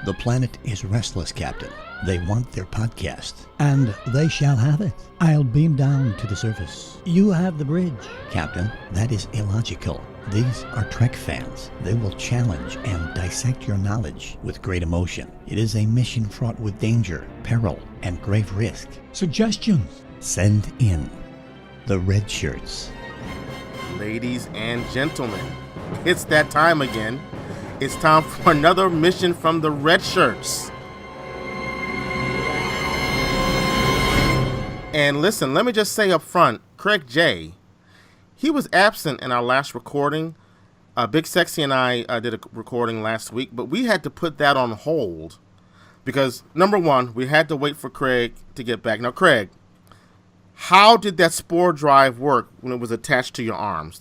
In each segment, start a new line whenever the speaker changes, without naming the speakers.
The planet is restless, Captain. They want their podcast. And they shall have it. I'll beam down to the surface. You have the bridge. Captain, that is illogical. These are Trek fans. They will challenge and dissect your knowledge with great emotion. It is a mission fraught with danger, peril, and grave risk. Suggestions? Send in the red shirts.
Ladies and gentlemen, it's that time again. It's time for another mission from the red shirts. And listen, let me just say up front, Craig J., he was absent in our last recording. Big Sexy and I did a recording last week, but we had to put that on hold because, number one, we had to wait for Craig to get back. Now, Craig, how did that spore drive work when it was attached to your arms?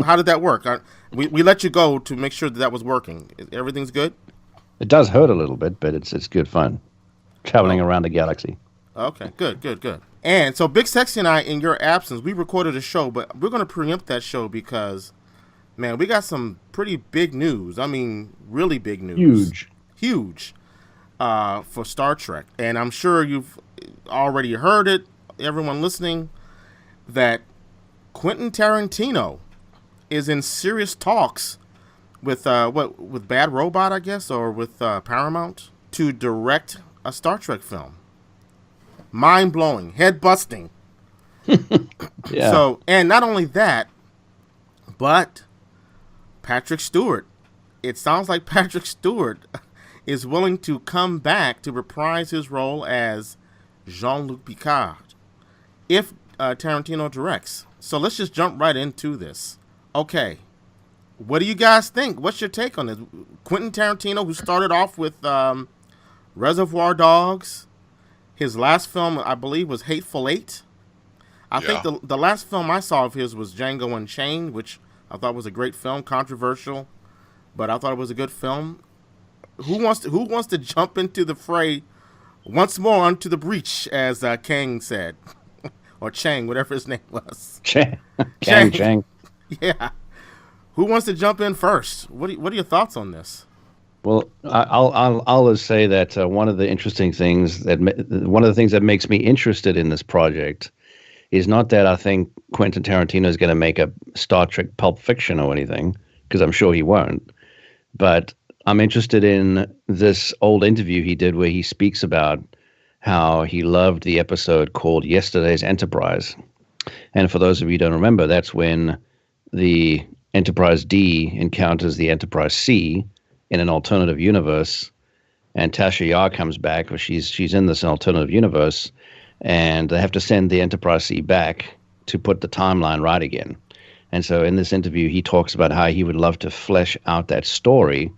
How did that work? We let you go to make sure that was working. Everything's good?
It does hurt a little bit, but it's good fun. Traveling around the galaxy.
Okay, good. And so Big Sexy and I, in your absence, we recorded a show, but we're going to preempt that show because, man, we got some pretty big news. I mean, really big news. Huge for Star Trek. And I'm sure you've already heard it, everyone listening, that Quentin Tarantino is in serious talks with with Bad Robot, I guess, or with Paramount to direct a Star Trek film. Mind-blowing, head-busting.
Yeah.
So, and not only that, but Patrick Stewart. It sounds like Patrick Stewart is willing to come back to reprise his role as Jean-Luc Picard if Tarantino directs. So let's just jump right into this. Okay, what do you guys think? What's your take on this? Quentin Tarantino, who started off with Reservoir Dogs. His last film, I believe, was Hateful Eight. I think the last film I saw of his was Django Unchained, which I thought was a great film, controversial, but I thought it was a good film. Who wants to jump into the fray once more onto the breach, as Kang said, or Chang, whatever his name was.
Chang.
Yeah. Who wants to jump in first? What are your thoughts on this?
Well, I'll just say that one of the things that makes me interested in this project is not that I think Quentin Tarantino is going to make a Star Trek Pulp Fiction or anything, because I'm sure he won't. But I'm interested in this old interview he did where he speaks about how he loved the episode called Yesterday's Enterprise. And for those of you who don't remember, that's when the Enterprise D encounters the Enterprise C in an alternative universe, and Tasha Yar comes back, or she's in this alternative universe, and they have to send the Enterprise C back to put the timeline right again. And so in this interview, he talks about how he would love to flesh out that story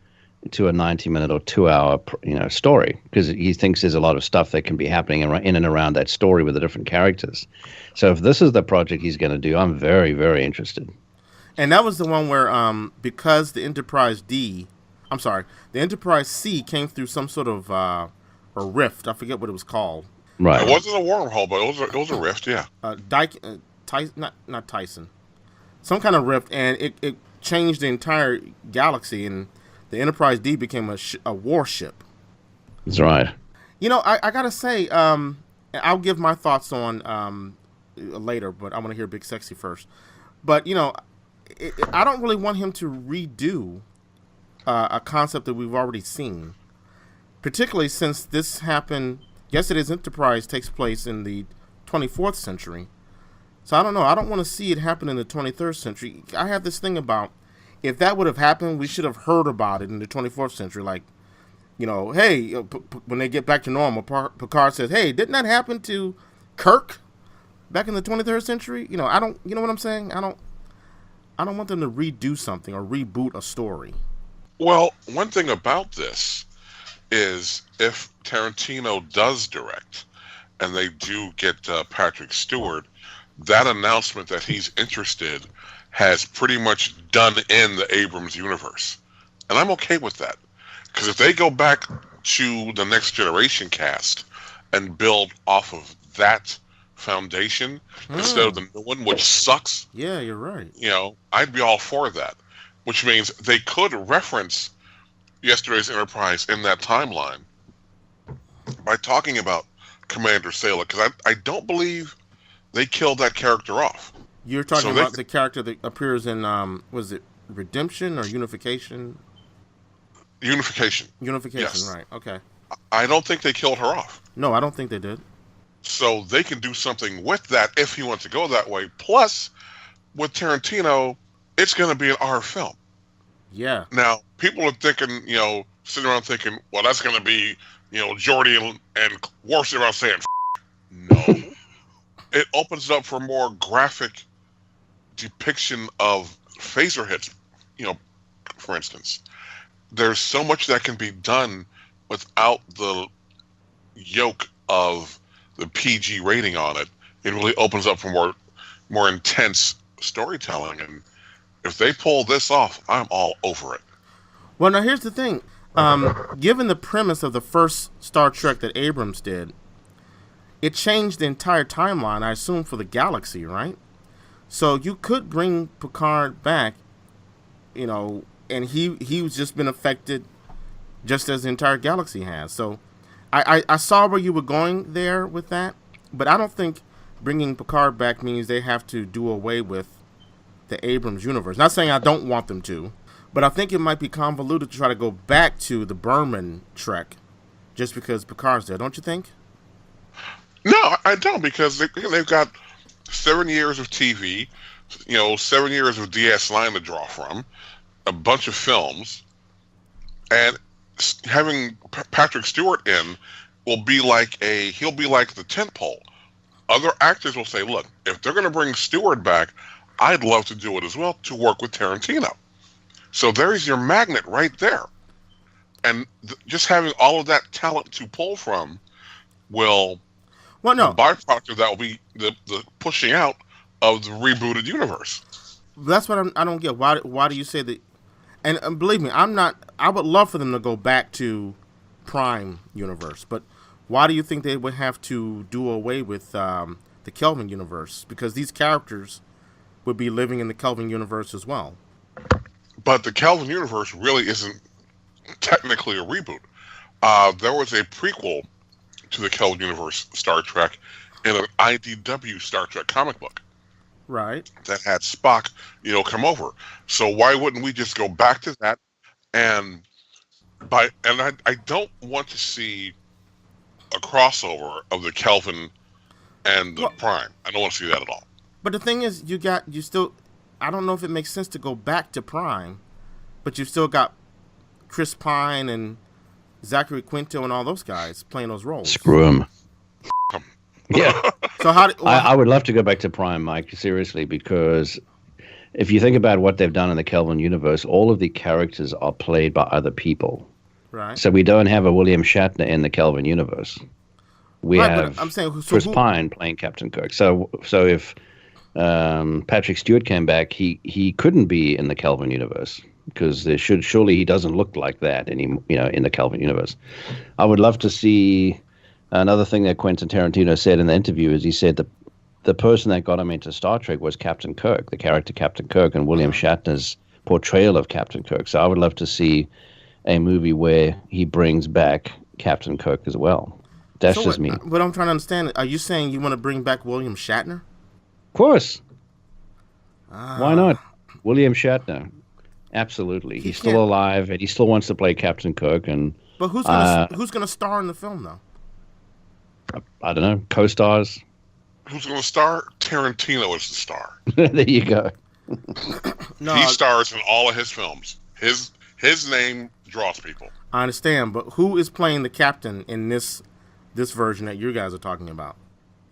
to a 90-minute or 2-hour story, because he thinks there's a lot of stuff that can be happening in and around that story with the different characters. So if this is the project he's going to do, I'm very, very interested.
And that was the one where because the Enterprise C came through some sort of a rift. I forget what it was called.
Right.
It wasn't a wormhole, but it was a rift, yeah.
Not Tyson. Some kind of rift, and it changed the entire galaxy, and the Enterprise D became a warship.
That's right.
You know, I got to say, I'll give my thoughts on later, but I want to hear Big Sexy first. But, I don't really want him to redo a concept that we've already seen, particularly since this happened. Yesterday's Enterprise takes place in the 24th century. So I don't know. I don't want to see it happen in the 23rd century. I have this thing about, if that would have happened, we should have heard about it in the 24th century. Like, hey, when they get back to normal, Picard says, hey, didn't that happen to Kirk back in the 23rd century? You know what I'm saying? I don't want them to redo something or reboot a story.
Well, one thing about this is if Tarantino does direct and they do get Patrick Stewart, that announcement that he's interested has pretty much done in the Abrams universe. And I'm okay with that. Because if they go back to the Next Generation cast and build off of that foundation instead of the new one, which sucks.
Yeah, you're right.
I'd be all for that. Which means they could reference yesterday's Enterprise in that timeline by talking about Commander Salek, because I don't believe they killed that character off.
You're talking about the character that appears in, was it Redemption or Unification?
Unification.
Unification,
yes.
Right. Okay.
I don't think they killed her off.
No, I don't think they did.
So they can do something with that if he wants to go that way. Plus, with Tarantino, it's going to be an R film.
Yeah.
Now, people are thinking, sitting around thinking, well, that's going to be, Geordi and Worf sitting around saying, no. It opens up for more graphic depiction of phaser hits, for instance. There's so much that can be done without the yoke of the PG rating on it. It really opens up for more intense storytelling. And if they pull this off, I'm all over it.
Well, now here's the thing. Given the premise of the first Star Trek that Abrams did, it changed the entire timeline, I assume, for the galaxy, right? So you could bring Picard back, and he's just been affected just as the entire galaxy has. So I saw where you were going there with that, but I don't think bringing Picard back means they have to do away with the Abrams universe. Not saying I don't want them to, but I think it might be convoluted to try to go back to the Berman Trek just because Picard's there, don't you think?
No, I don't, because they've got 7 years of TV, 7 years of DS9 to draw from, a bunch of films, and having Patrick Stewart in he'll be like the tentpole. Other actors will say, look, if they're going to bring Stewart back, I'd love to do it as well to work with Tarantino. So there's your magnet right there. And just having all of that talent to pull from will... Well, no. The byproduct of that will be the pushing out of the rebooted universe.
That's what I don't get. Why do you say that? And believe me, I would love for them to go back to Prime universe, but why do you think they would have to do away with the Kelvin universe? Because these characters would be living in the Kelvin universe as well.
But the Kelvin universe really isn't technically a reboot. There was a prequel to the Kelvin universe Star Trek in an IDW Star Trek comic book.
Right.
That had Spock, come over. So why wouldn't we just go back to that? And I don't want to see a crossover of the Kelvin and the Prime. I don't want to see that at all.
But the thing is, I don't know if it makes sense to go back to Prime, but you've still got Chris Pine and Zachary Quinto and all those guys playing those roles.
Screw them. Yeah.
So
I would love to go back to Prime, Mike, seriously, because if you think about what they've done in the Kelvin universe, all of the characters are played by other people.
Right.
So we don't have a William Shatner in the Kelvin universe. We have Chris Pine playing Captain Kirk. So if Patrick Stewart came back, he couldn't be in the Kelvin universe because surely he doesn't look like that in the Kelvin universe. I would love to see. Another thing that Quentin Tarantino said in the interview is he said that the person that got him into Star Trek was Captain Kirk, the character Captain Kirk, and William Shatner's portrayal of Captain Kirk. So I would love to see a movie where he brings back Captain Kirk as well. That's just me.
What I'm trying to understand, are you saying you want to bring back William Shatner?
Of course. Why not? William Shatner. Absolutely. He's still alive, and he still wants to play Captain Kirk.
But who's going to star in the film, though?
I don't know. Co-stars.
Who's going to star? Tarantino is the star.
There you go.
He stars in all of his films. His name draws people.
I understand, but who is playing the captain in this version that you guys are talking about?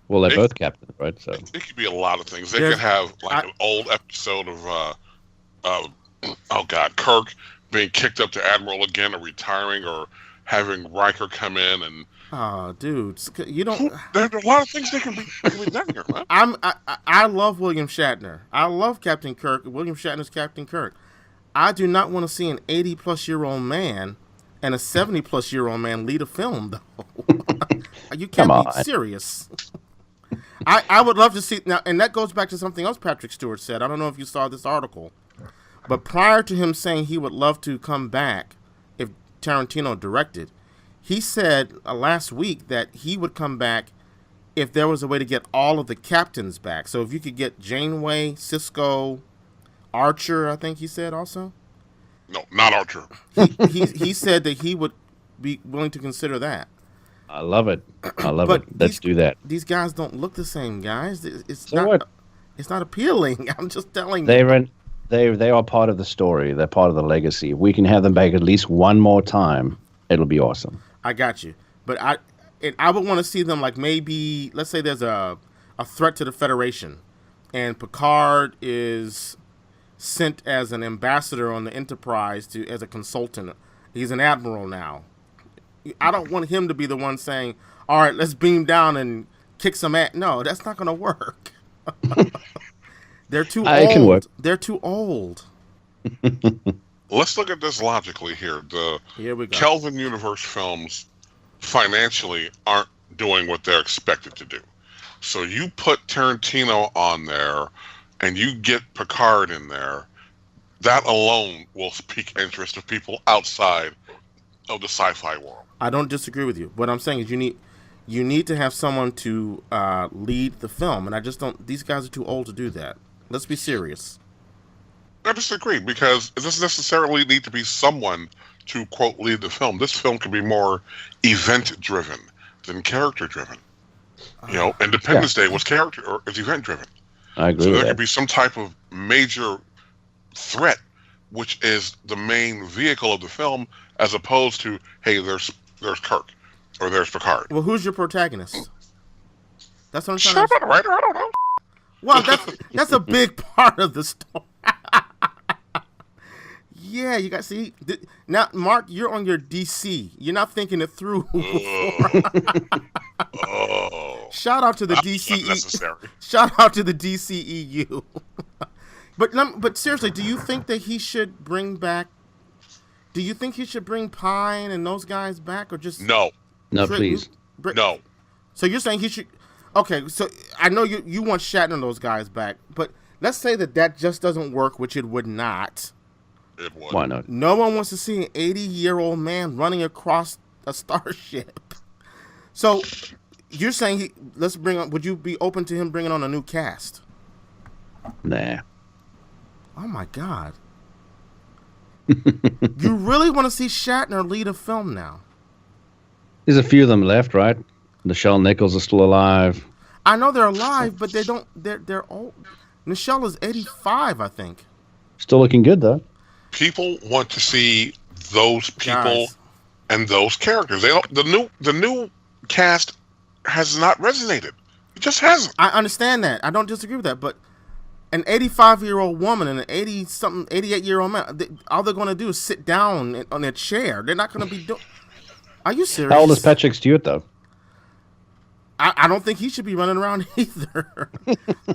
Well, they're both captains, right? So
it could be a lot of things. They could have an old episode of Kirk being kicked up to Admiral again, or retiring, or having Riker come in and.
Oh, dude, you don't.
There are a lot of things that can be done here, man.
I love William Shatner. I love Captain Kirk. William Shatner's Captain Kirk. I do not want to see an 80-plus-year-old man and a 70-plus-year-old man lead a film, though. You can't be serious. I would love to see now, and that goes back to something else Patrick Stewart said. I don't know if you saw this article, but prior to him saying he would love to come back, if Tarantino directed. He said last week that he would come back if there was a way to get all of the captains back. So if you could get Janeway, Cisco, Archer, I think he said also.
No, not Archer.
He said that he would be willing to consider that.
I love it. Let's do that.
These guys don't look the same, guys. It's
So
not.
what?
It's not appealing. I'm just telling
They
you.
they are part of the story. They're part of the legacy. If we can have them back at least one more time, it'll be awesome.
I got you, but I would want to see them like maybe let's say there's a threat to the Federation, and Picard is sent as an ambassador on the Enterprise as a consultant. He's an admiral now. I don't want him to be the one saying, "All right, let's beam down and kick some ass." No, that's not going to work. They're too old.
It can work.
They're too old.
Let's look at this logically here.
Here we go.
Kelvin Universe films financially aren't doing what they're expected to do. So you put Tarantino on there and you get Picard in there, that alone will pique interest of people outside of the sci-fi world.
I don't disagree with you. What I'm saying is you need to have someone to lead the film, and I just don't. These guys are too old to do that. Let's be serious.
I disagree, because it doesn't necessarily need to be someone to, quote, lead the film. This film can be more event-driven than character-driven. You know, Independence Day was character or is event-driven.
I agree
So
with
there
that.
could be some type of major threat, which is the main vehicle of the film, as opposed to, hey, there's Kirk or there's Picard.
Well, who's your protagonist? That's what I'm trying
Shut
to.
up, right? I don't know.
Well, that's a big part of the story. Yeah, you got now, Mark. You're on your DC. You're not thinking it through.
Oh,
Shout out to the
that's
DCE.
unnecessary.
Shout out to the DCEU. But seriously, do you think that he should bring back? Do you think he should bring Pine and those guys back, or just
No,
No, please.
no.
So you're saying he should? Okay, so I know you want Shatner and those guys back, but let's say that just doesn't work, which it would not.
It would.
Why not?
No one wants to see an 80-year-old man running across a starship. So you're saying would you be open to him bringing on a new cast?
Nah.
Oh my God. You really want to see Shatner lead a film now?
There's a few of them left, right? Nichelle Nichols is still alive.
I know they're alive, but they're old. Nichelle is 85, I think.
Still looking good, though.
People want to see those people
Guys.
and those characters. They don't. The new cast has not resonated. It just hasn't.
I understand that. I don't disagree with that, but an 85-year-old woman and an 88-year-old man, all they're going to do is sit down on their chair. They're not going to be doing. Are you serious?
How old is Patrick Stewart, though?
I don't think he should be running around either.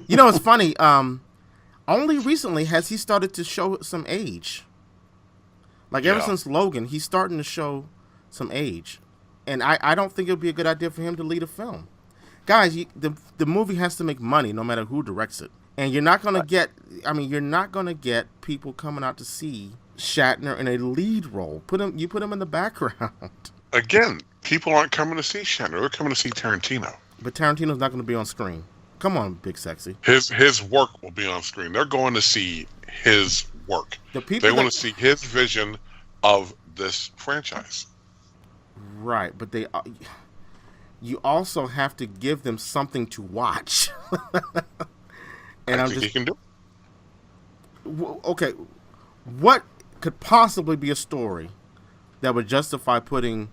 You know, it's funny. Only recently has he started to show some age. Like ever since Logan, he's starting to show some age, and I don't think it would be a good idea for him to lead a film. Guys, the movie has to make money no matter who directs it, and you're not gonna get. I mean, you're not gonna get people coming out to see Shatner in a lead role. You put him in the background.
Again, people aren't coming to see Shatner. They're coming to see Tarantino.
But Tarantino's not going to be on screen. Come on, Big Sexy.
His work will be on screen. They're going to see his work. They want to see his vision of this franchise.
Right, but you also have to give them something to watch. And
I think he can do it.
Okay, what could possibly be a story that would justify putting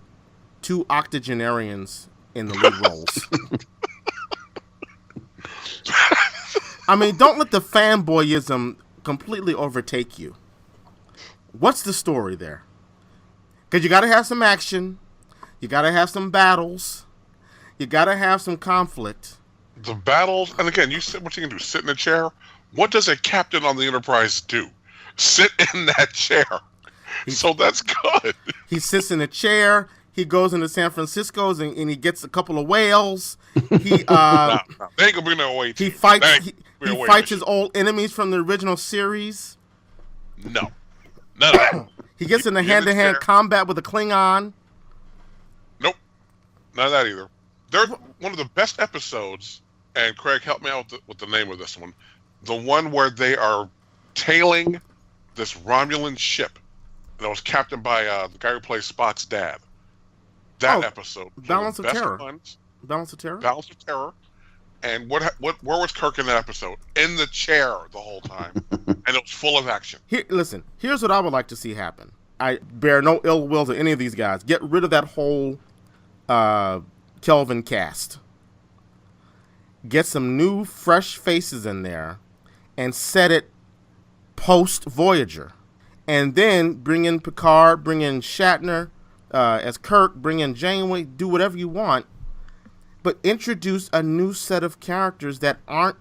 2 octogenarians in the lead roles? I mean, don't let the fanboyism completely overtake you. What's the story there? Because you got to have some action. You got to have some battles. You got to have some conflict.
The battles, and again, what you can do, sit in a chair. What does a captain on the Enterprise do? Sit in that chair. So that's good.
He sits in a chair. He goes into San Francisco and he gets a couple of whales. He
They ain't gonna bring no away.
he fights his old enemies from the original series.
No, none of that.
He gets in the
In the
hand-to-hand
chair.
combat with a Klingon.
Nope, not that either. They're one of the best episodes, and Craig, help me out with the name of this one. The one where they are tailing this Romulan ship that was captained by the guy who plays Spock's dad. That episode.
Balance of Terror.
Ones.
Balance of Terror?
Balance of Terror. And where was Kirk in that episode? In the chair the whole time. And it was full of action.
Listen, here's what I would like to see happen. I bear no ill will to any of these guys. Get rid of that whole Kelvin cast. Get some new, fresh faces in there and set it post-Voyager. And then bring in Picard, bring in Shatner as Kirk, bring in Janeway, do whatever you want. But introduce a new set of characters that aren't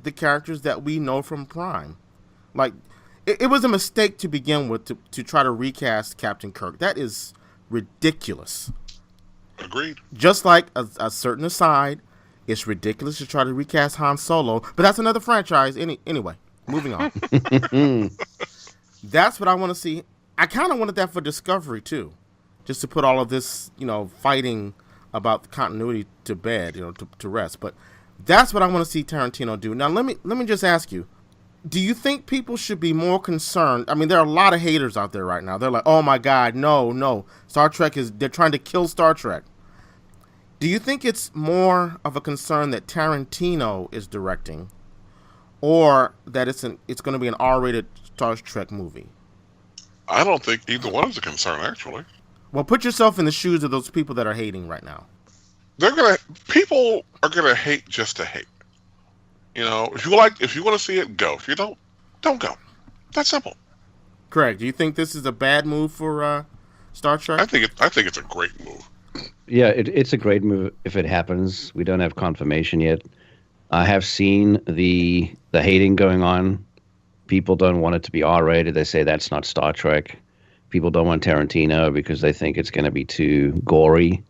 the characters that we know from Prime. Like, it was a mistake to begin with to try to recast Captain Kirk. That is ridiculous.
Agreed. Just
like a certain aside, it's ridiculous to try to recast Han Solo. But that's another franchise. Anyway, moving on. That's what I want to see. I kind of wanted that for Discovery, too. Just to put all of this, fighting about the continuity to bed, to rest. But that's what I want to see Tarantino do. Now, let me just ask you, do you think people should be more concerned? I mean, there are a lot of haters out there right now. They're like, oh my God, no. Star Trek they're trying to kill Star Trek. Do you think it's more of a concern that Tarantino is directing or that it's going to be an R-rated Star Trek movie?
I don't think either one is a concern, actually.
Well, put yourself in the shoes of those people that are hating right now.
People are gonna hate just to hate. If you want to see it, go. If you don't go. That's simple.
Craig, do you think this is a bad move for Star Trek?
I think it's a great move.
Yeah, it's a great move if it happens. We don't have confirmation yet. I have seen the hating going on. People don't want it to be R-rated. They say that's not Star Trek. People don't want Tarantino because they think it's going to be too gory.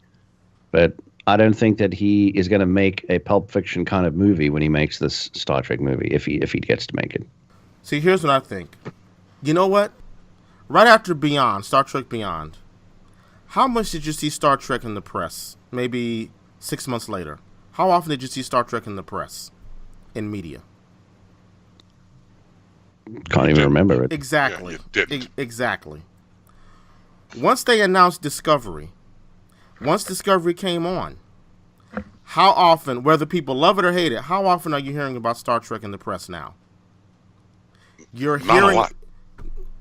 But I don't think that he is going to make a Pulp Fiction kind of movie when he makes this Star Trek movie, if he gets to make it.
See, here's what I think. You know what? Right after Beyond, Star Trek Beyond, how much did you see Star Trek in the press? Maybe 6 months later. How often did you see Star Trek in the press, in media?
Can't even remember it.
Exactly.
Yeah, you didn't.
Exactly. Once they announced Discovery, once Discovery came on, how often, whether people love it or hate it, how often are you hearing about Star Trek in the press now? You're
Not
hearing.
a lot.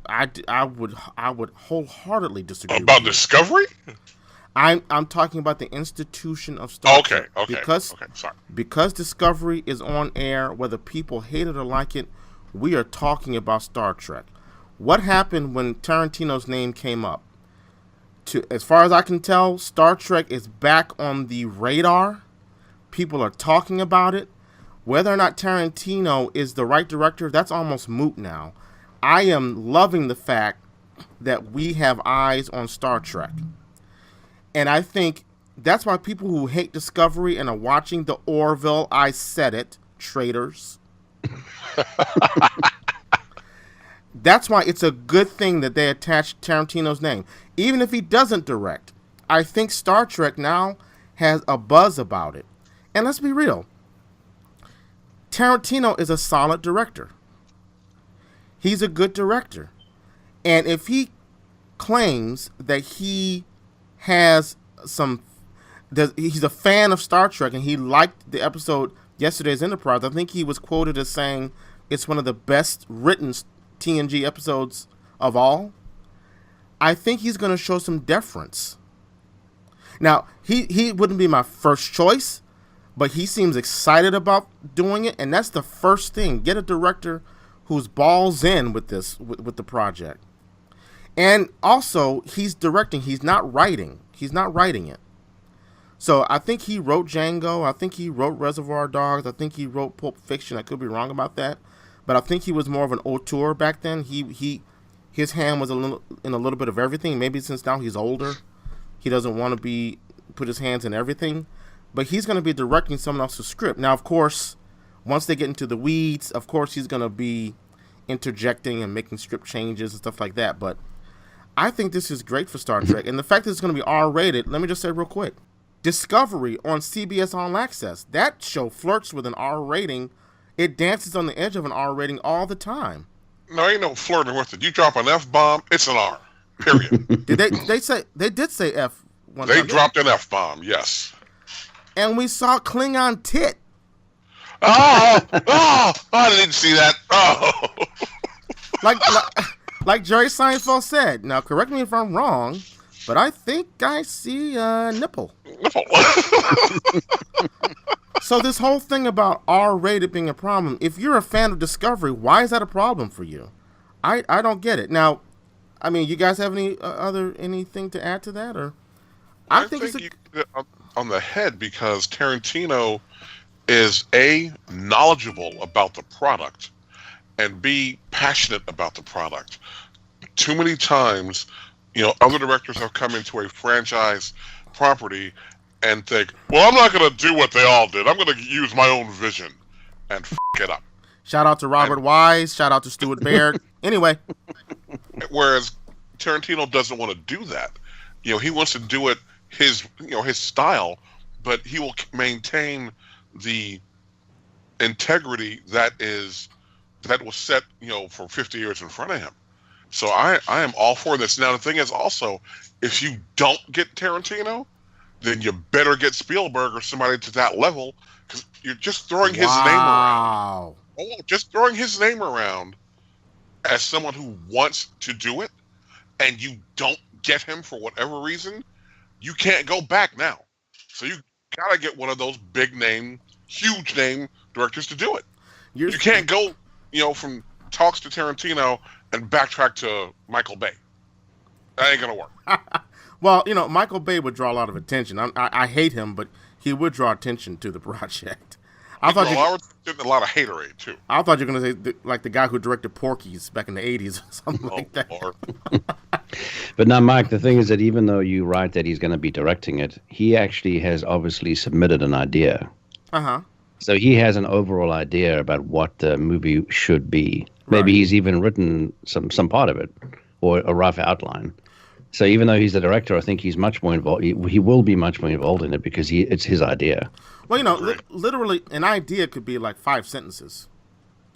I would wholeheartedly disagree.
About
with you.
Discovery?
I'm talking about the institution of Star Trek.
Okay. Sorry.
Because Discovery is on air, whether people hate it or like it, we are talking about Star Trek. What happened when Tarantino's name came up? As far as I can tell, Star Trek is back on the radar. People are talking about it. Whether or not Tarantino is the right director, that's almost moot now. I am loving the fact that we have eyes on Star Trek. And I think that's why people who hate Discovery and are watching the Orville, I said it, traitors. That's why it's a good thing that they attached Tarantino's name. Even if he doesn't direct, I think Star Trek now has a buzz about it. And let's be real. Tarantino is a solid director. He's a good director. And if he claims that he has he's a fan of Star Trek and he liked the episode Yesterday's Enterprise, I think he was quoted as saying it's one of the best written TNG episodes of all. I think he's going to show some deference. Now, he wouldn't be my first choice, but he seems excited about doing it, and that's the first thing. Get a director who's balls in with this, with the project. And also, he's directing. He's not writing. He's not writing it. So I think he wrote Django. I think he wrote Reservoir Dogs. I think he wrote Pulp Fiction. I could be wrong about that. But I think he was more of an auteur back then. His hand was in a little bit of everything. Maybe since now he's older, he doesn't want to put his hands in everything. But he's going to be directing someone else's script. Now, of course, once they get into the weeds, of course he's going to be interjecting and making script changes and stuff like that. But I think this is great for Star Trek. And the fact that it's going to be R-rated, let me just say real quick. Discovery on CBS All Access. That show flirts with an R rating. It dances on the edge of an R rating all the time.
No, ain't no flirting with it. You drop an F-bomb, it's an R. Period.
They did say F one time.
They dropped an F-bomb, yes.
And we saw Klingon tit.
Oh, I didn't see that. Oh.
Like Jerry Seinfeld said. Now, correct me if I'm wrong, but I think I see a nipple. So this whole thing about R-rated being a problem, if you're a fan of Discovery, why is that a problem for you? I don't get it. Now, I mean, you guys have any anything to add to that, or?
I think you hit it on the head because Tarantino is A, knowledgeable about the product, and B, passionate about the product. Too many times, other directors have come into a franchise property and think, well, I'm not going to do what they all did. I'm going to use my own vision and f*** it up.
Shout out to Robert Wise. Shout out to Stuart Baird. Anyway.
Whereas Tarantino doesn't want to do that. He wants to do it his style, but he will maintain the integrity that was set, for 50 years in front of him. So I am all for this. Now, the thing is also, if you don't get Tarantino, then you better get Spielberg or somebody to that level, because you're just throwing his name around. Oh, just throwing his name around as someone who wants to do it, and you don't get him for whatever reason, you can't go back now. So you gotta get one of those big name, huge name directors to do it. You can't go, from talks to Tarantino and backtrack to Michael Bay. That ain't gonna work.
Well, Michael Bay would draw a lot of attention. I hate him, but he would draw attention to the project. I thought
I was getting a lot of haterade too.
I thought you were going to say like the guy who directed Porky's back in the 80s or something like that.
Lord.
But now, Mike, the thing is that even though you write that he's going to be directing it, he actually has obviously submitted an idea.
Uh-huh.
So he has an overall idea about what the movie should be. Maybe he's even written some part of it, or a rough outline. So even though he's the director, I think he's much more involved. He will be much more involved in it because it's his idea.
Well, literally, an idea could be like 5 sentences,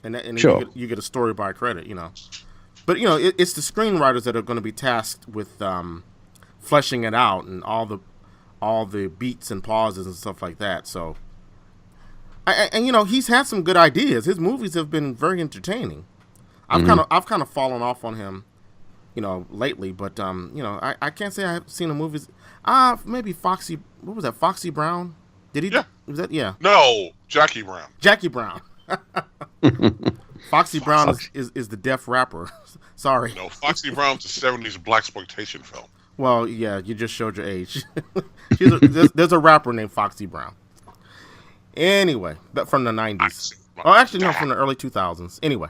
and
sure.
you get a story by credit, But it's the screenwriters that are going to be tasked with fleshing it out and all the beats and pauses and stuff like that. So, and he's had some good ideas. His movies have been very entertaining. I've kind of fallen off on him, lately. But I can't say I've seen the movies. Maybe Foxy. What was that? Foxy Brown. Did he?
Yeah.
Was that? Yeah.
No, Jackie Brown.
Jackie Brown. Foxy Brown is the deaf rapper. Sorry.
No, Foxy Brown's a 70s blaxploitation film.
Well, yeah, you just showed your age. There's a rapper named Foxy Brown. Anyway, but from the 90s. Oh, actually, no, from the early 2000s. Anyway.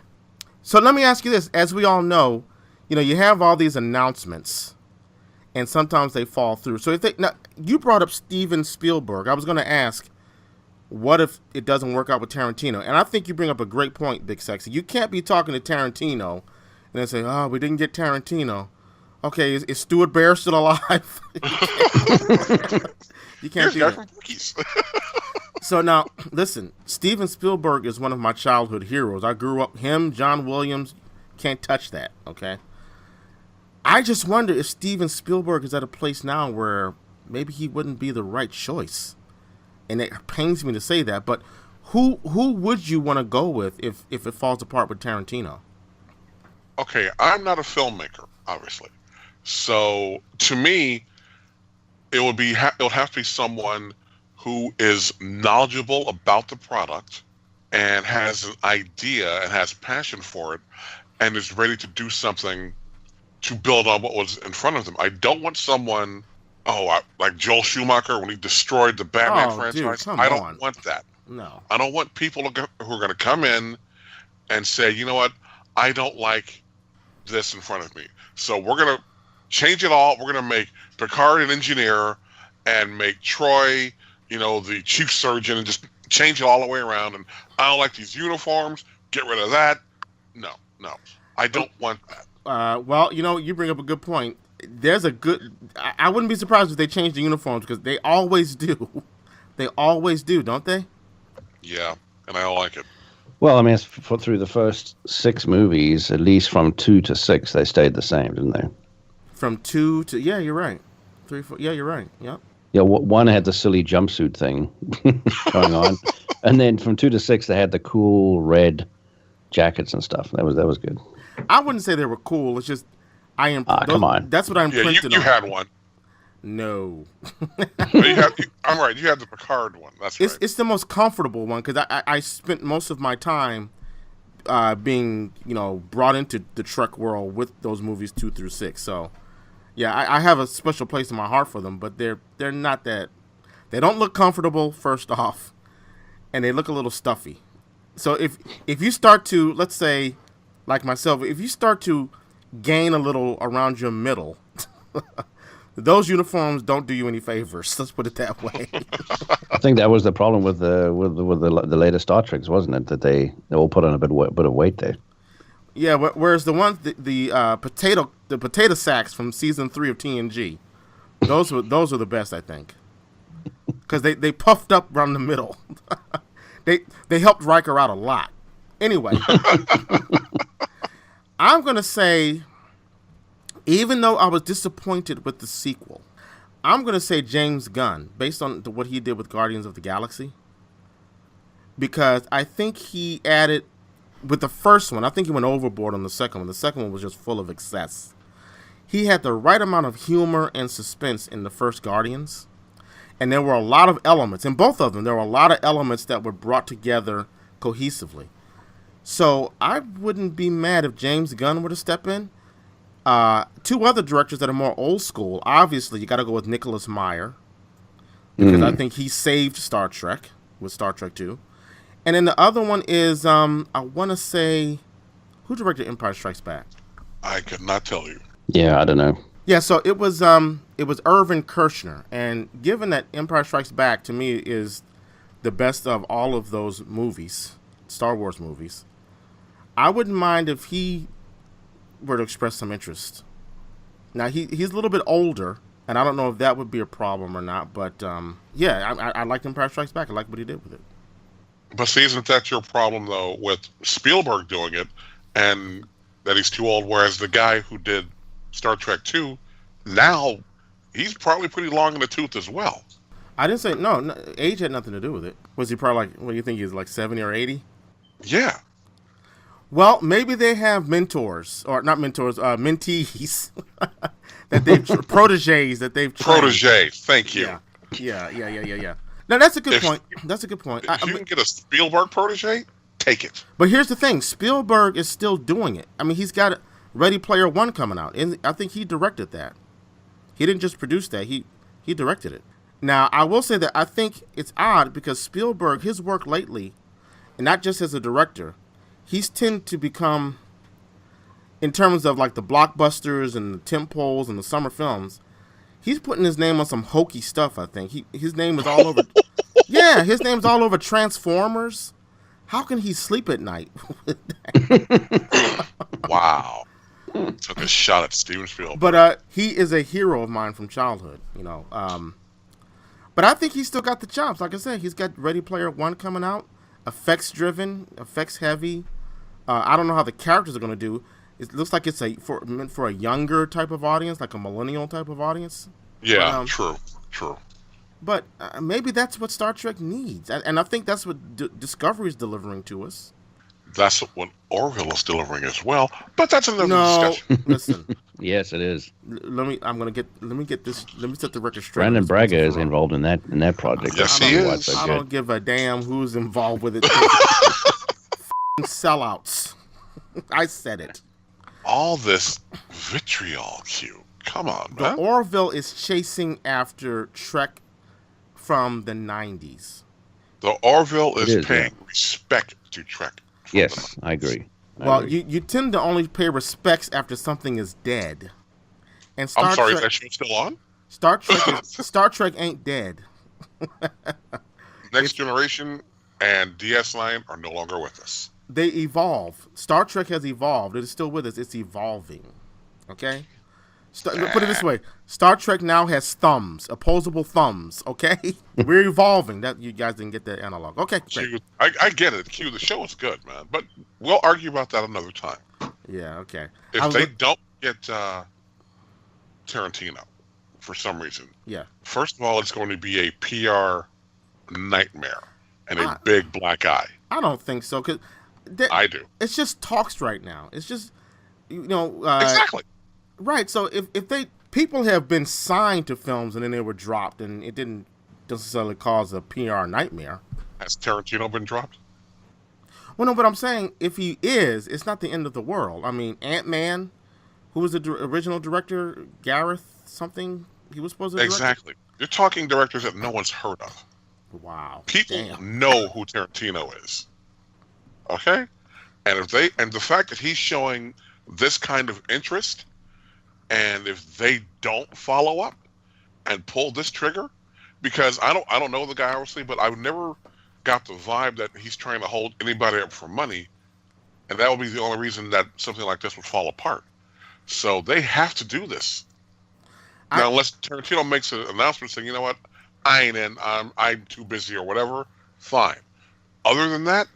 So let me ask you this. As we all know, you have all these announcements, and sometimes they fall through. So now, you brought up Steven Spielberg. I was going to ask, what if it doesn't work out with Tarantino? And I think you bring up a great point, Big Sexy. You can't be talking to Tarantino and then say, oh, we didn't get Tarantino. Okay, is Stuart Baird still alive? You can't do that. So now, listen, Steven Spielberg is one of my childhood heroes. I grew up, him, John Williams, can't touch that, okay? I just wonder if Steven Spielberg is at a place now where maybe he wouldn't be the right choice. And it pains me to say that, but who would you want to go with if it falls apart with Tarantino?
Okay, I'm not a filmmaker, obviously. So to me, it would have to be someone who is knowledgeable about the product and has an idea and has passion for it and is ready to do something to build on what was in front of them. I don't want someone, like Joel Schumacher when he destroyed the Batman franchise.
Dude,
I don't want that.
No.
I don't want people who are going to come in and say, you know what, I don't like this in front of me. So we're going to change it all. We're going to make Picard an engineer and make Troy, the chief surgeon, and just change it all the way around. And I don't like these uniforms. Get rid of that. No. I don't want that.
Well, you bring up a good point. There's a good. I wouldn't be surprised if they change the uniforms because they always do. They always do, don't they?
Yeah, and I don't like it.
Well, I mean, through the first 6 movies, at least from 2 to 6, they stayed the same, didn't they?
From 2 to you're right. 3, 4. Yeah, you're right. Yep.
Yeah, one had the silly jumpsuit thing going on, and then from 2 to 6, they had the cool red jackets and stuff. That was good.
I wouldn't say they were cool. It's just
come on.
That's what I'm imprinted
you
on.
had one.
No.
I'm right. You had the Picard one. That's right.
It's the most comfortable one because I spent most of my time being brought into the Trek world with those movies 2 through 6. So yeah, I have a special place in my heart for them, but they're not that. They don't look comfortable first off, and they look a little stuffy. So if you start to, let's say, like myself, if you start to gain a little around your middle. Those uniforms don't do you any favors. Let's put it that way.
I think that was the problem with the later Star Treks, wasn't it? That they all put on a bit of weight there.
Yeah, whereas the ones the potato sacks from season 3 of TNG, those were the best, I think, because they puffed up around the middle. they helped Riker out a lot. Anyway, I'm gonna say. Even though I was disappointed with the sequel, I'm going to say James Gunn, based on what he did with Guardians of the Galaxy. Because I think he added, with the first one, I think he went overboard on the second one. The second one was just full of excess. He had the right amount of humor and suspense in the first Guardians. And there were a lot of elements, in both of them, there were a lot of elements that were brought together cohesively. So I wouldn't be mad if James Gunn were to step in. 2 other directors that are more old school. Obviously, you got to go with Nicholas Meyer because I think he saved Star Trek with Star Trek 2. And then the other one is I want to say, who directed Empire Strikes Back?
I could not tell you.
Yeah, I don't know.
Yeah, so it was Irvin Kershner, and given that Empire Strikes Back to me is the best of all of those movies, Star Wars movies, I wouldn't mind if he were to express some interest. Now he's a little bit older, and I don't know if that would be a problem or not. But I liked Empire Strikes Back. I like what he did with it.
But see, isn't that your problem though with Spielberg doing it, and that he's too old? Whereas the guy who did Star Trek 2, now he's probably pretty long in the tooth as well.
I didn't say no. Age had nothing to do with it. Was he probably like? What do you think? He's like 70 or 80?
Yeah.
Well, maybe they have mentors, or not mentors, mentees that they've proteges that they've trained.
Protege. Thank you.
Yeah. Now that's a good point. That's a good point.
If you can get a Spielberg protege, take it.
But here's the thing: Spielberg is still doing it. I mean, he's got Ready Player One coming out, and I think he directed that. He didn't just produce that; he directed it. Now, I will say that I think it's odd because Spielberg, his work lately, and not just as a director. He's tend to become, in terms of like the blockbusters and the tentpoles and the summer films, he's putting his name on some hokey stuff. I think his name is all over. Yeah, his name's all over Transformers. How can he sleep at night?
Wow, took a shot at Steven Spielberg.
But he is a hero of mine from childhood. But I think he's still got the chops. Like I said, he's got Ready Player One coming out, effects driven, effects heavy. I don't know how the characters are going to do. It looks like it's meant for a younger type of audience, like a millennial type of audience.
Yeah, true.
But maybe that's what Star Trek needs. And I think that's what Discovery is delivering to us.
That's what Orville is delivering as well. But that's another discussion.
Listen.
Yes, it is.
Let me get this. Let me set the record straight.
Brandon Braga is involved in that project.
Yes, he is.
I don't give a damn who's involved with it. Sellouts. I said it.
All this vitriol, Q. Come on, man.
The Orville is chasing after Trek from the 90s.
The Orville is paying respect to Trek.
Yes, I agree.
You tend to only pay respects after something is dead. And
I'm sorry, is that show still on?
Star Trek ain't dead.
Next Generation and DS9 are no longer with us.
They evolve. Star Trek has evolved. It is still with us. It's evolving. Okay? Put it this way. Star Trek now has thumbs, opposable thumbs. Okay? We're evolving. That you guys didn't get that analog. Okay, great.
I get it. Q, the show is good, man. But we'll argue about that another time.
Yeah, okay.
If they don't get Tarantino for some reason, first of all, it's going to be a PR nightmare and a big black eye.
I don't think so. Cause
I do.
It's just talks right now. It's just,
exactly.
Right. So if people have been signed to films and then they were dropped and it didn't necessarily cause a PR nightmare.
Has Tarantino been dropped?
Well, no, but I'm saying if he is, it's not the end of the world. I mean, Ant-Man, who was the original director, Gareth something, he was supposed to direct.
Exactly. You're talking directors that no one's heard of.
Wow.
People know who Tarantino is. Okay? And the fact that he's showing this kind of interest, and if they don't follow up and pull this trigger, because I don't know the guy obviously, but I've never got the vibe that he's trying to hold anybody up for money, and that would be the only reason that something like this would fall apart. So they have to do this. Now, unless Tarantino makes an announcement saying, you know what, I ain't in, I'm too busy or whatever, fine. Other than that,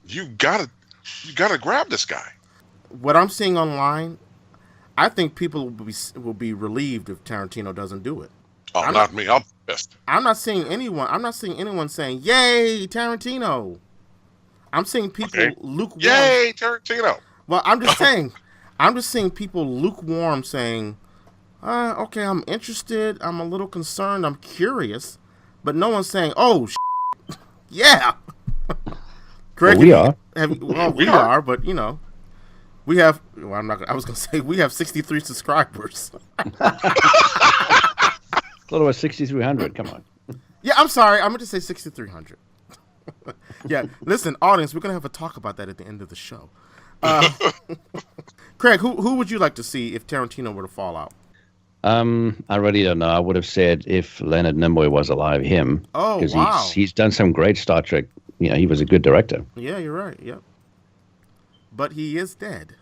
you gotta grab this guy.
What I'm seeing online, I think people will be relieved if Tarantino doesn't do it.
Oh, not me. I'll be pissed.
I'm not seeing anyone saying, "Yay, Tarantino." I'm seeing people lukewarm.
Yay, Tarantino.
Well, I'm just saying. I'm just seeing people lukewarm saying, "Okay, I'm interested. I'm a little concerned. I'm curious," but no one's saying, "Oh, yeah." Greg,
well, we are.
We are, but we have. Well, I was gonna say we have 63 subscribers.
A little over 6,300. Come on.
Yeah, I'm sorry. I meant to say 6,300. Yeah, listen, audience, we're gonna have a talk about that at the end of the show. Craig, who would you like to see if Tarantino were to fall out?
I really don't know. I would have said if Leonard Nimoy was alive, him.
Oh,
because
wow.
he's done some great Star Trek. He was a good director.
Yeah, you're right. Yep. But he is dead.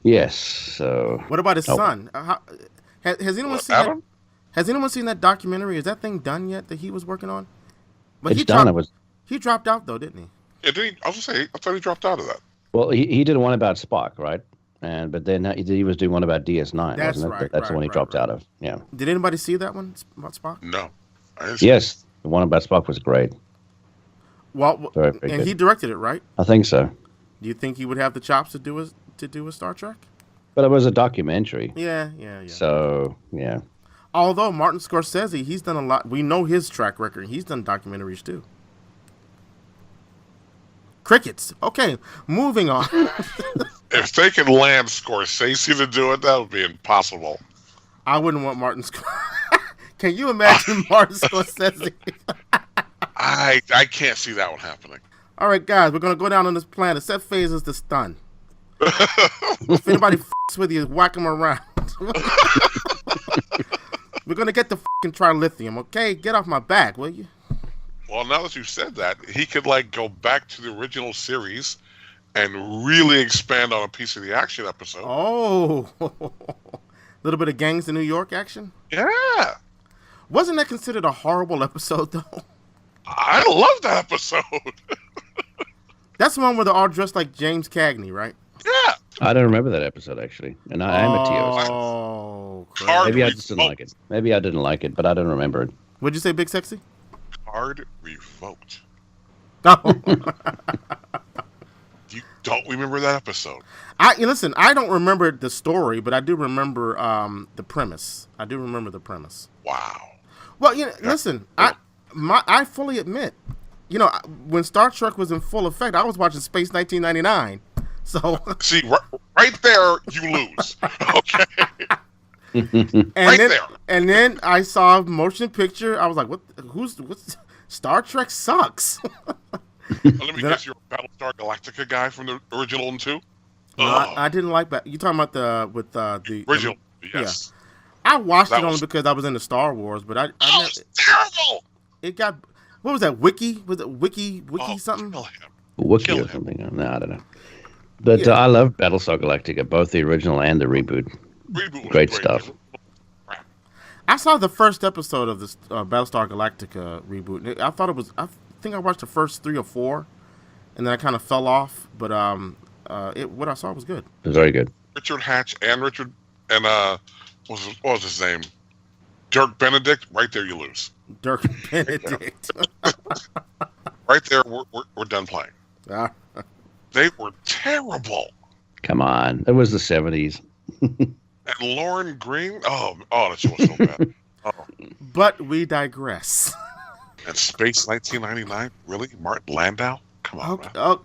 Yes. So.
What about his son? Has anyone seen that? Has anyone seen that documentary? Is that thing done yet that he was working on? But
it's done.
He dropped out though, didn't he?
Yeah, did he? I was gonna say, I thought he dropped out of that.
Well, he did one about Spock, right? But then he was doing one about DS9.
That's
wasn't it?
right.
That's the one he dropped out of. Yeah.
Did anybody see that one about Spock?
No.
Yes, the one about Spock was great.
Well,
very and
good. He directed it, right?
I think so.
Do you think he would have the chops to do a Star Trek?
But it was a documentary.
Yeah.
So yeah.
Although Martin Scorsese, he's done a lot. We know his track record. He's done documentaries too. Crickets. Okay, moving on.
If they could land Scorsese to do it, that would be impossible.
I wouldn't want Martin Scorsese. Can you imagine Martin Scorsese?
I can't see that one happening.
All right, guys, we're going to go down on this planet. Set phases to stun. If anybody f***s with you, whack them around. We're going to get the f***ing trilithium, okay? Get off my back, will you?
Well, now that you said that, he could go back to the original series and really expand on a piece of the action episode.
Oh, a little bit of Gangs of New York action?
Yeah.
Wasn't that considered a horrible episode, though?
I love that episode.
That's the one where they're all dressed like James Cagney, right?
Yeah.
I don't remember that episode, actually. And I am a TO.
Oh,
maybe I just didn't like it. Maybe I didn't like it, but I don't remember it.
What'd you say, Big Sexy?
Card revoked.
Oh.
You don't remember that episode?
Listen, I don't remember the story, but I do remember the premise. I do remember the premise.
Wow.
Well, listen, I fully admit, when Star Trek was in full effect, I was watching Space 1999. So
see, right there, you lose. Okay.
And then I saw motion picture. I was like, what's Star Trek sucks.
Let me guess, you're a Battlestar Galactica guy from the original one too?
No, I didn't like that. You talking about the
original? Yes.
Yeah. I watched it only because I was into Star Wars, but
it's terrible.
It got, what was that? Wiki? Was it Wiki something?
Kill him.
Wookiee
Kill
or
him.
something. No, I don't know. But
Yeah.
I love Battlestar Galactica, both the original and the reboot.
Reboot was
Great stuff.
Crap.
I saw the first episode of this Battlestar Galactica reboot. I thought it was. I think I watched the first 3 or 4, and then I kind of fell off. But what I saw was good.
It was very good.
Richard Hatch and what was his name? Dirk Benedict. Right there, you lose.
Dirk Benedict.
Right there, we're done playing.
Ah.
They were terrible.
Come on. It was the 70s.
And Lauren Green. Oh, that show was so bad. Oh.
But we digress.
And Space 1999. Really, Martin Landau? Come on,
Okay.
man.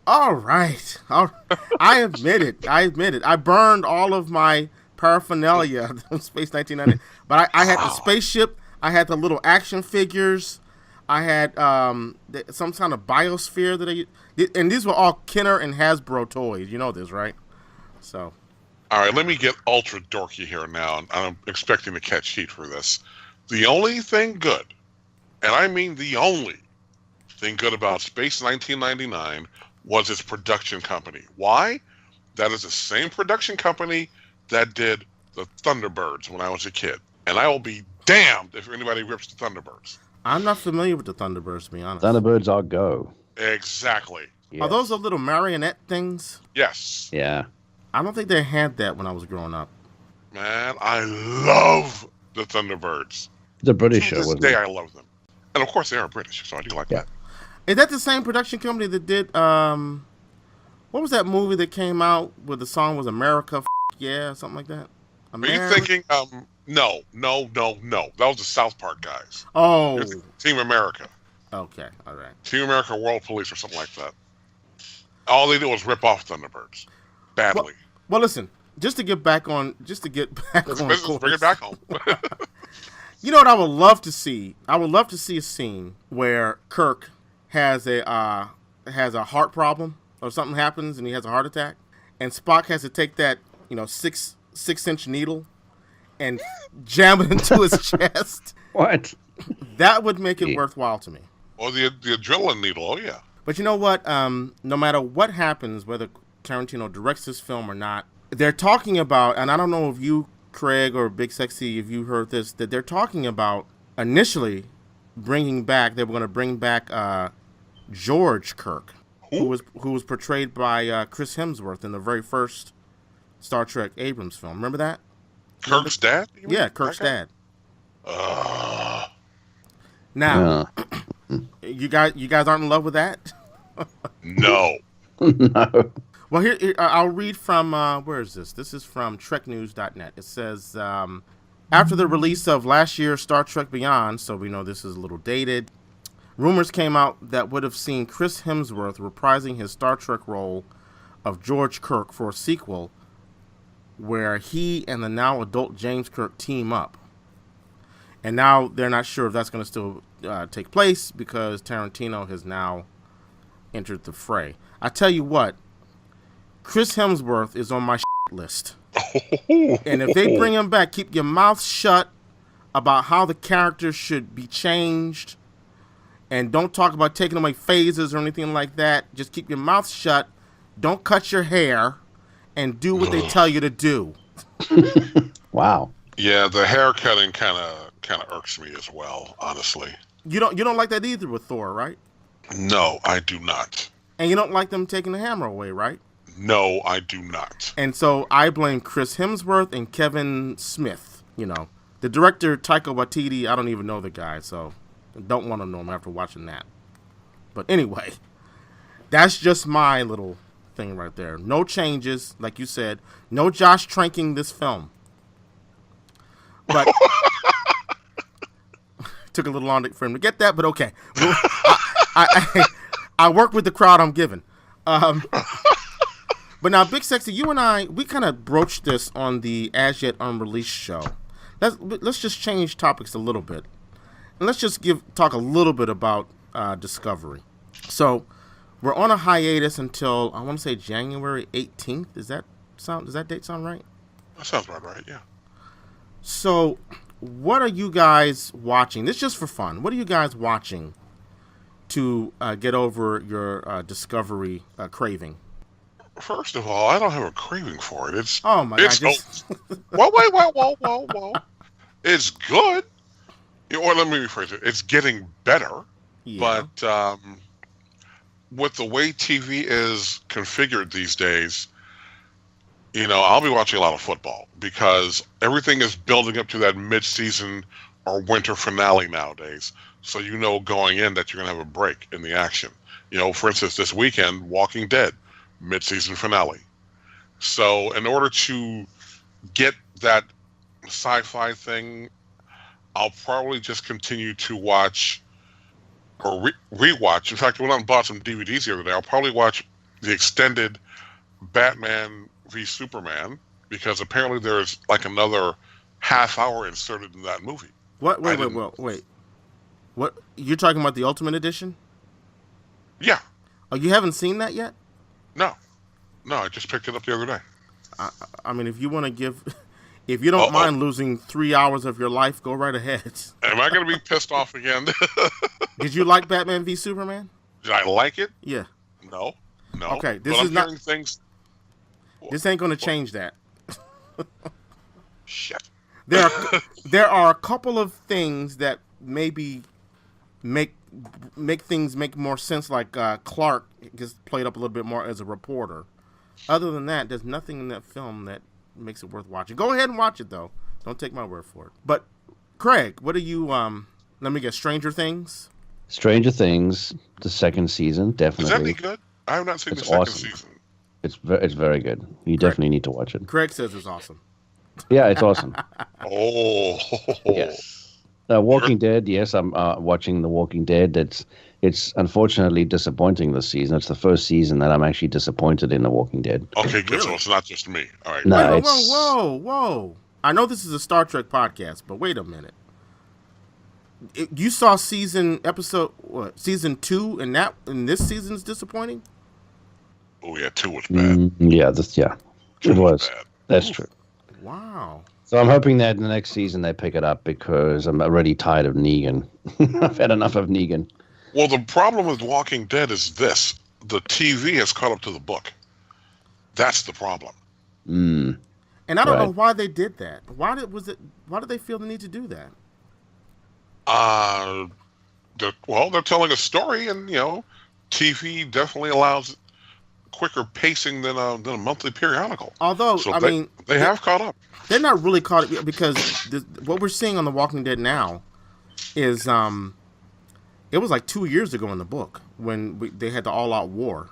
All right. I admit it. I burned all of my paraphernalia of Space 1990. But I had the spaceship. I had the little action figures. I had some kind of biosphere and these were all Kenner and Hasbro toys. You know this, right? So.
All right, let me get ultra dorky here now, and I'm expecting to catch heat for this. The only thing good, and I mean the only thing good about Space 1999 was its production company. Why? That is the same production company that did the Thunderbirds when I was a kid. And I will be damned if anybody rips the Thunderbirds.
I'm not familiar with the Thunderbirds, to be honest.
Thunderbirds are go.
Exactly.
Yes.
Are those the little marionette things?
Yes.
Yeah.
I don't think they had that when I was growing up.
Man, I love the Thunderbirds.
It's a British
To
show,
this
wasn't
day,
it?
I love them. And of course, they are British, so I do like
Yeah.
that.
Is that the same production company that did, what was that movie that came out where the song was America, yeah, something like that?
Are you thinking, no. That was the South Park guys.
Oh.
Here's Team America.
Okay, all right.
Team America World Police or something like that. All they did was rip off Thunderbirds. Badly.
Well, listen, just to get back on
Let's
course.
bring it back home.
You know what I would love to see? I would love to see a scene where Kirk has a heart problem or something happens and he has a heart attack, and Spock has to take that 6-inch needle and jam it into his chest.
What?
That would make it worthwhile to me.
Or the adrenaline needle. Oh, yeah.
But you know what? No matter what happens, whether Tarantino directs this film or not, they're talking about, and I don't know if you, Craig, or Big Sexy, if you heard this, that they're talking about initially they were going to bring back George Kirk, who was portrayed by Chris Hemsworth in the very first Star Trek Abrams film. Remember that?
Kirk's dad? You mean?
Yeah, Kirk's
Okay.
dad. Now, you guys aren't in love with that?
No.
No.
Well, here I'll read from, where is this? This is from TrekNews.net. It says, after the release of last year's Star Trek Beyond, so we know this is a little dated, rumors came out that would have seen Chris Hemsworth reprising his Star Trek role of George Kirk for a sequel where he and the now adult James Kirk team up. And now they're not sure if that's going to still take place because Tarantino has now entered the fray. I tell you what, Chris Hemsworth is on my list. And if they bring him back, keep your mouth shut about how the character should be changed. And don't talk about taking away phases or anything like that. Just keep your mouth shut. Don't cut your hair. And do what they tell you to do.
Wow.
Yeah, the hair cutting kind of irks me as well, honestly.
You don't like that either with Thor, right?
No, I do not.
And you don't like them taking the hammer away, right?
No, I do not.
And so I blame Chris Hemsworth and Kevin Smith. The director, Taika Waititi, I don't even know the guy, so don't want to know him after watching that. But anyway, that's just my little thing right there. No changes, like you said. No Josh Tranking this film. But took a little long for him to get that, but okay. I work with the crowd I'm given. But now, Big Sexy, you and I, we kind of broached this on the As Yet Unreleased show. Let's just change topics a little bit. And let's just talk a little bit about Discovery. So, we're on a hiatus until, I want to say January 18th. Does that date sound right?
That sounds about right, yeah.
So, what are you guys watching? This is just for fun. What are you guys watching to get over your Discovery craving?
First of all, I don't have a craving for it.
Oh my God!
Whoa, wait, whoa. It's good. Or let me rephrase it. It's getting better,
Yeah.
but with the way TV is configured these days, I'll be watching a lot of football because everything is building up to that mid-season or winter finale nowadays. So going in that you're going to have a break in the action. For instance, this weekend, Walking Dead, mid-season finale. So in order to get that sci-fi thing, I'll probably just continue to watch or rewatch. In fact, I went out and bought some DVDs the other day. I'll probably watch the extended Batman v Superman because apparently there's like another half hour inserted in that movie.
What? Wait. What? You're talking about the Ultimate Edition?
Yeah.
Oh, you haven't seen that yet?
No, I just picked it up the other day.
I mean, if you want to if you don't mind losing 3 hours of your life, go right ahead.
Am I going to be pissed off again?
Did you like Batman v Superman?
Did I like it?
Yeah.
No.
Okay,
this is not things.
This ain't going to change that.
Shit.
There are a couple of things that maybe make things make more sense, like Clark gets played up a little bit more as a reporter. Other than that, there's nothing in that film that makes it worth watching. Go ahead and watch it, though. Don't take my word for it. But, Craig, what are you, let me guess, Stranger Things?
Stranger Things, the second season, definitely.
Is that any good? I have not seen the second season.
It's very good. You definitely need to watch it.
Craig says it's awesome.
Yeah, it's awesome.
Oh.
Yes. Walking Dead, yes, I'm watching The Walking Dead. It's unfortunately disappointing this season. It's the first season that I'm actually disappointed in The Walking Dead.
Okay, good. So it's not just me. All right.
No,
whoa. I know this is a Star Trek podcast, but wait a minute. You saw season 2, and this season's disappointing?
Oh yeah, 2 was bad.
It was.
Bad.
That's true.
Wow.
So I'm hoping that in the next season they pick it up because I'm already tired of Negan. I've had enough of Negan.
Well, the problem with Walking Dead is this. The TV has caught up to the book. That's the problem.
And I don't know why they did that. Why did they feel the need to do that?
They're telling a story, and TV definitely allows quicker pacing than a monthly periodical.
Although,
they have caught up.
They're not really caught up because what we're seeing on The Walking Dead now is it was like 2 years ago in the book when they had the all-out war.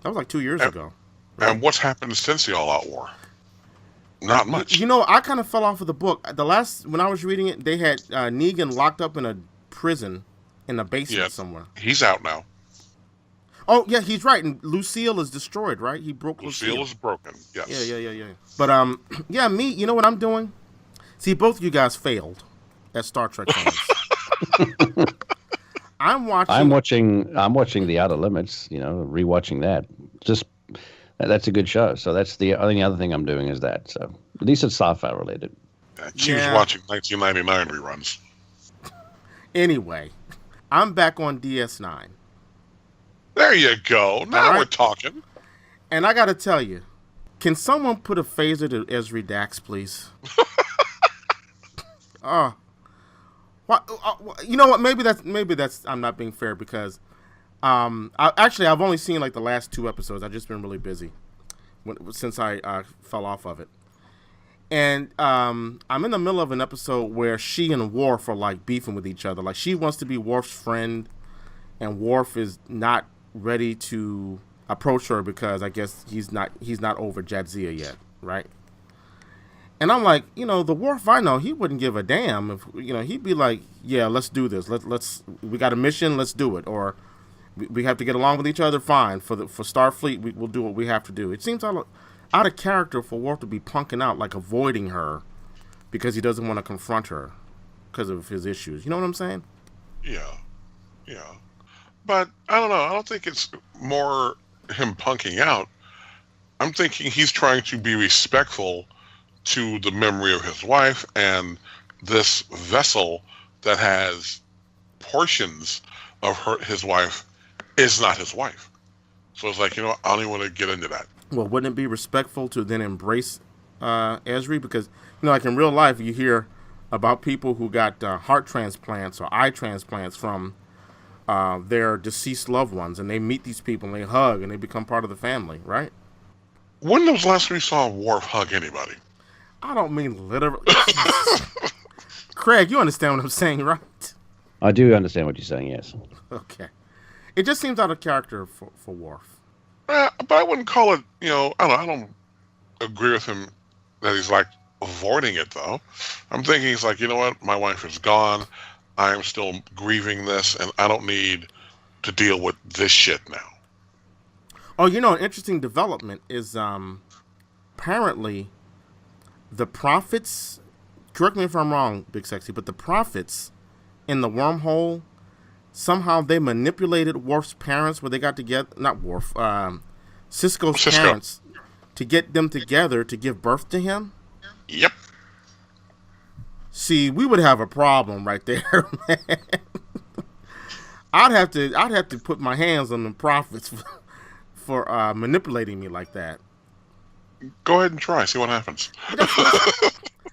That was like 2 years ago. Right?
And what's happened since the all-out war? Not much.
I kind of fell off of the book. When I was reading it, they had Negan locked up in a prison in a basement somewhere.
He's out now.
Oh, yeah, he's right. And Lucille is destroyed, right? He broke Lucille.
Lucille is broken, yes.
Yeah. But, me, you know what I'm doing? See, both of you guys failed as Star Trek fans. I'm watching The Outer Limits, rewatching that. That's a good show. So that's the only other thing I'm doing is that. So at least it's sci-fi related.
She was watching 1999 reruns.
Anyway, I'm back on DS9.
There you go. Now we're talking.
And I got to tell you, can someone put a phaser to Esri Dax, please? You know what? Maybe that's I'm not being fair because I've only seen like the last 2 episodes. I've just been really busy since I fell off of it. And I'm in the middle of an episode where she and Worf are like beefing with each other. Like she wants to be Worf's friend, and Worf is not ready to approach her because I guess he's not over Jadzia yet, right? And I'm like, the Worf I know, he wouldn't give a damn if he'd be like, yeah, let's do this. We got a mission, let's do it. Or we have to get along with each other, fine. For Starfleet, we'll do what we have to do. It seems out of character for Worf to be punking out, like avoiding her because he doesn't want to confront her because of his issues. You know what I'm saying?
Yeah. But I don't know. I don't think it's more him punking out. I'm thinking he's trying to be respectful to the memory of his wife and this vessel that has portions of his wife is not his wife. So it's like, I don't even want to get into that.
Well, wouldn't it be respectful to then embrace Esri? Because, like in real life, you hear about people who got heart transplants or eye transplants from their deceased loved ones, and they meet these people and they hug and they become part of the family, right?
When was the last time you saw Worf hug anybody?
I don't mean literally. Craig, you understand what I'm saying, right?
I do understand what you're saying, yes.
Okay. It just seems out of character for Worf.
But I wouldn't call it, I don't agree with him that he's like avoiding it, though. I'm thinking he's like, you know what? My wife is gone. I am still grieving this, and I don't need to deal with this shit now.
Oh, an interesting development is apparently the prophets, correct me if I'm wrong, Big Sexy, but the prophets in the wormhole, somehow they manipulated Worf's parents where they got together, not Worf, Cisco's parents, to get them together to give birth to him.
Yep.
See, we would have a problem right there, man. I'd have to put my hands on the prophets for manipulating me like that.
Go ahead and try. See what happens.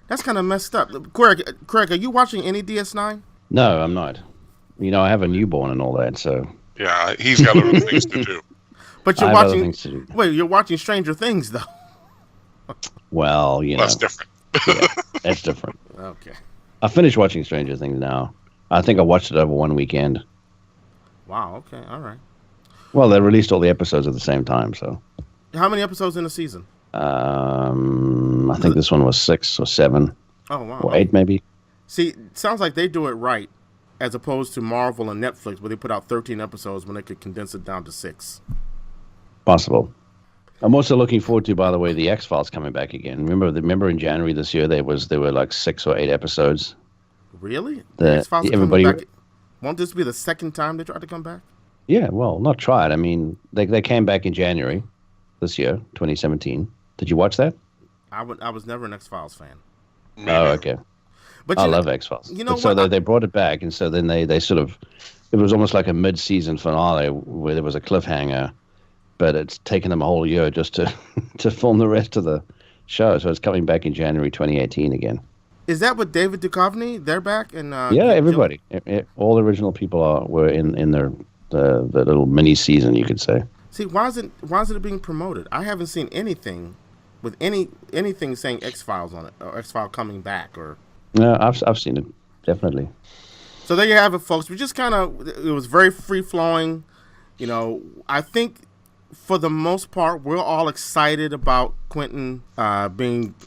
That's kind of messed up. Craig, are you watching any DS9?
No, I'm not. I have a newborn and all that, so.
Yeah, he's got other things to do.
But you're
I have other
watching.
things to do.
Wait, you're watching Stranger Things, though.
Well,
That's different.
Yeah, that's different.
Okay.
I finished watching Stranger Things now. I think I watched it over one weekend.
Wow. Okay. All right.
Well, they released all the episodes at the same time, so.
How many episodes in the season?
I think this one was 6 or 7.
Oh wow.
Or 8 maybe.
See, it sounds like they do it right, as opposed to Marvel and Netflix, where they put out 13 episodes when they could condense it down to 6.
Possible. I'm also looking forward to, by the way, the X-Files coming back again. Remember in January this year there were like 6 or 8 episodes.
Really?
The
X-Files are
everybody.
coming back? Won't this be the second time they tried to come back?
Yeah, well, not tried. I mean, they came back in January this year, 2017. Did you watch that?
I was never an X-Files fan.
Oh, okay.
But
I love X-Files.
You know
but so
what?
they brought it back, and so then they sort of, it was almost like a mid-season finale where there was a cliffhanger, but it's taken them a whole year just to to film the rest of the show. So it's coming back in January 2018 again.
Is that with David Duchovny? They're back, and
Yeah, everybody, all the original people were in their the little mini season, you could say.
See, why is it being promoted? I haven't seen anything with anything saying X-Files on it, or X-File coming back, or.
No, I've seen it, definitely.
So there you have it, folks. We just it was very free-flowing. I think for the most part, we're all excited about Quentin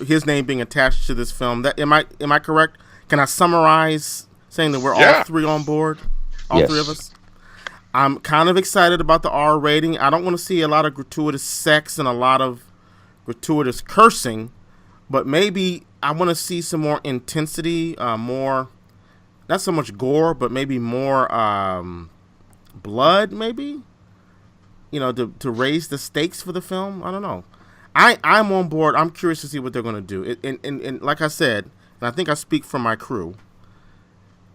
his name being attached to this film. That am I correct? Can I summarize saying that we're all three on board? All
Yes.
three of us? I'm kind of excited about the R rating. I don't want to see a lot of gratuitous sex and a lot of gratuitous cursing, but maybe I want to see some more intensity, more, not so much gore, but maybe more blood, maybe, to raise the stakes for the film. I don't know. I'm on board. I'm curious to see what they're going to do. And like I said, and I think I speak for my crew,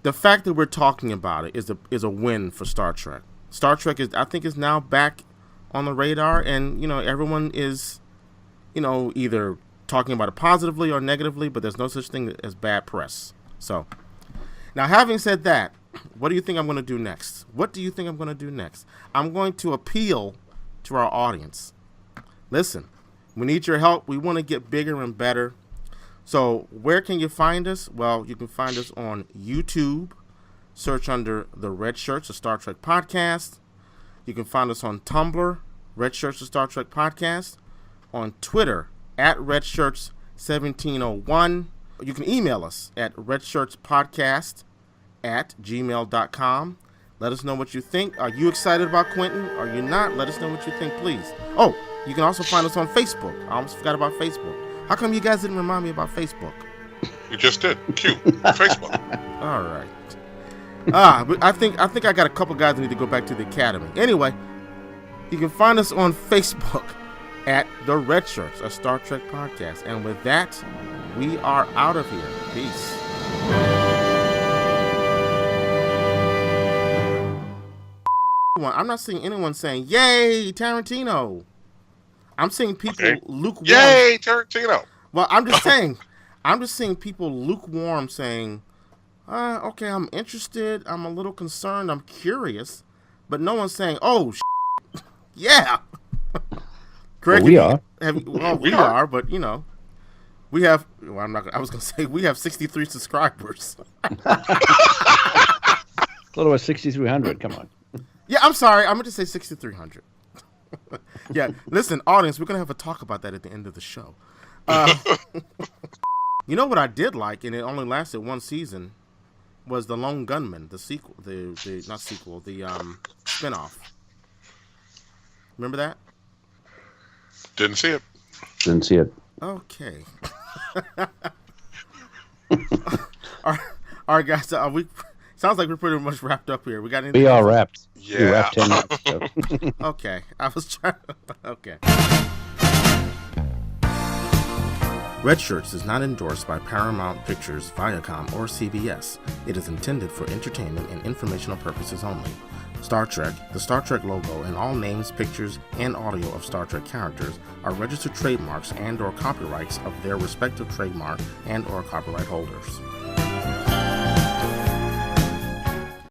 the fact that we're talking about it is a win for Star Trek. Star Trek is now back on the radar, and everyone is, either talking about it positively or negatively, but there's no such thing as bad press. So, now having said that, what do you think I'm going to do next? What do you think I'm going to do next? I'm going to appeal to our audience. Listen, we need your help. We want to get bigger and better. So where can you find us? Well, you can find us on YouTube. Search under The Red Shirts, a Star Trek podcast. You can find us on Tumblr, Red Shirts, a Star Trek podcast. On Twitter, at redshirts1701. You can email us at redshirtspodcast@gmail.com. Let us know what you think. Are you excited about Quentin? Are you not? Let us know what you think, please. Oh, you can also find us on Facebook. I almost forgot about Facebook. How come you guys didn't remind me about Facebook?
You just did. Cute. Facebook.
All right. But I think I got a couple guys that need to go back to the academy. Anyway, you can find us on Facebook at The Red Shirts, a Star Trek podcast. And with that, we are out of here. Peace. one. I'm not seeing anyone saying, "Yay, Tarantino." I'm seeing people lukewarm.
Yay, Tarantino.
Well, I'm just saying. I'm just seeing people lukewarm saying, "Okay, I'm interested. I'm a little concerned. I'm curious," but no one's saying, "Oh, yeah." Greg,
we are.
We are, but we have. Well, I'm not. I was gonna say we have 63 subscribers.
Thought it was 6,300. Come on.
Yeah, I'm sorry. I meant to say 6,300. Yeah, listen, audience, we're gonna have a talk about that at the end of the show. You know what I did like, and it only lasted one season, was The Lone Gunman, the sequel, the not sequel, the spinoff. Remember that?
Didn't see it.
Didn't see it.
Okay. All right, guys. We sounds like we're pretty much wrapped up here. We got anything?
We are wrapped.
Yeah.
We wrapped 10 minutes ago.
Okay, I was trying. Okay. Red Shirts is not endorsed by Paramount Pictures, Viacom, or CBS. It is intended for entertainment and informational purposes only. Star Trek, the Star Trek logo, and all names, pictures, and audio of Star Trek characters are registered trademarks and/or copyrights of their respective trademark and/or copyright holders.